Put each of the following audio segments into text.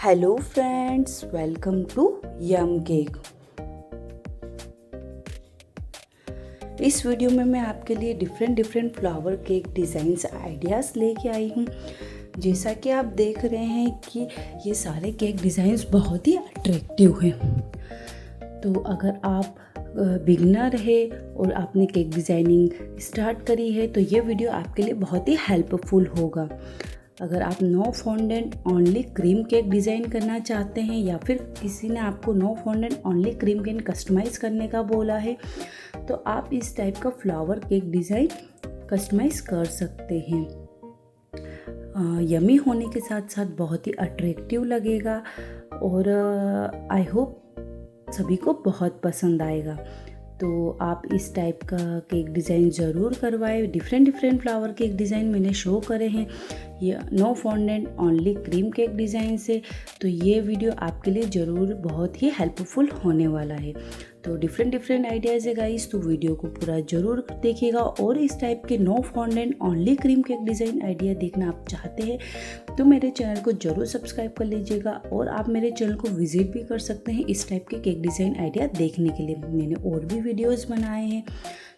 Hello friends, welcome to yum cake. इस video में मैं आपके लिए different flower cake designs ideas लेके आई हूँ। जैसा कि आप देख रहे हैं कि ये सारे केक डिज़ाइंस बहुत ही अट्रैक्टिव हैं। तो अगर आप बिगनर है और आपने केक डिज़ाइनिंग स्टार्ट करी है तो ये वीडियो आपके लिए बहुत ही हेल्पफुल होगा। अगर आप no fondant only cream cake design करना चाहते हैं या फिर किसी ने आपको no fondant only cream cake customise करने का बोला है तो आप इस टाइप का फ्लावर केक डिज़ाइन कस्टमाइज़ कर सकते हैं। यमी होने के साथ साथ बहुत ही अट्रैक्टिव लगेगा और आई होप सभी को बहुत पसंद आएगा। तो आप इस टाइप का केक डिज़ाइन ज़रूर करवाएं। डिफरेंट फ्लावर केक डिज़ाइन मैंने शो करे हैं ये no fondant only cream cake design से। तो ये वीडियो आपके लिए ज़रूर बहुत ही हेल्पफुल होने वाला है। तो डिफरेंट आइडियाज़ है गाइस, तो वीडियो को पूरा ज़रूर देखिएगा। और इस टाइप के no fondant only cream cake design idea देखना आप चाहते हैं तो मेरे चैनल को ज़रूर सब्सक्राइब कर लीजिएगा। और आप मेरे चैनल को विजिट भी कर सकते हैं इस टाइप के केक डिज़ाइन आइडिया देखने के लिए। मैंने और भी वीडियोज़ बनाए हैं,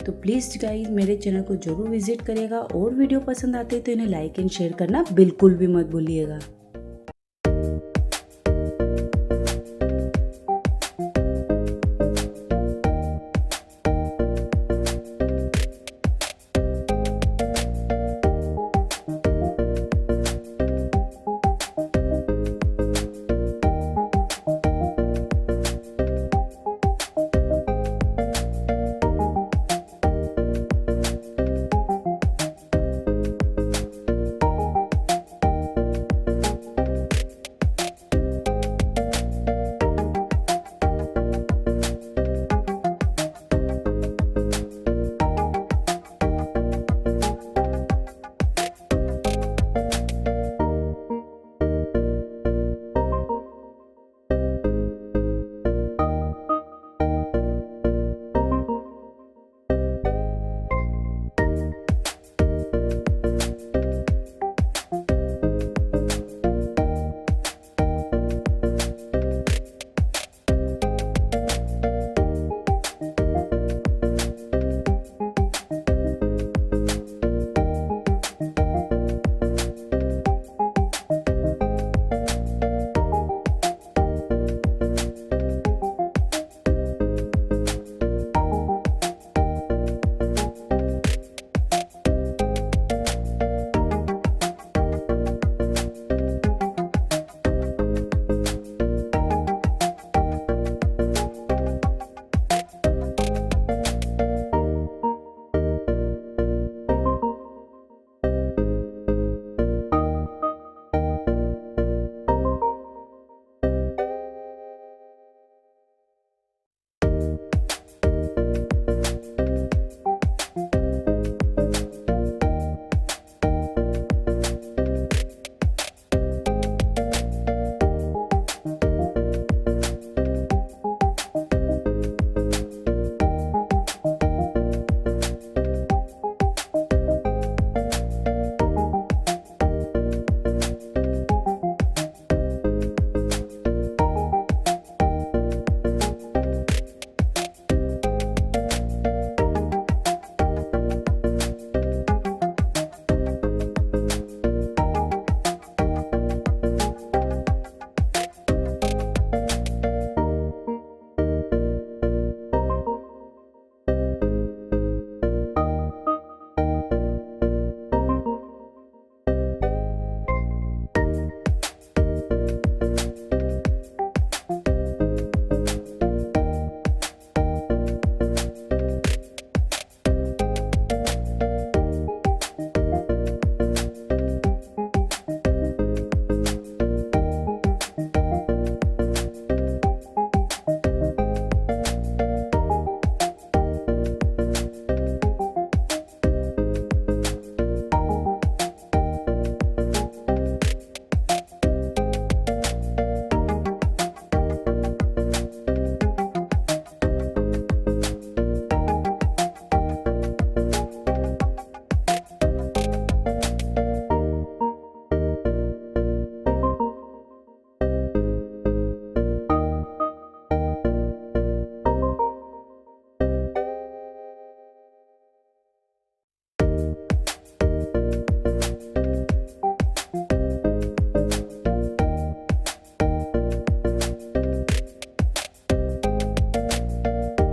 तो प्लीज़ गाइस मेरे चैनल को ज़रूर विजिट करिएगा। और वीडियो पसंद आते हैं तो इन्हें लाइक एंड शेयर करना बिल्कुल भी मत भूलिएगा।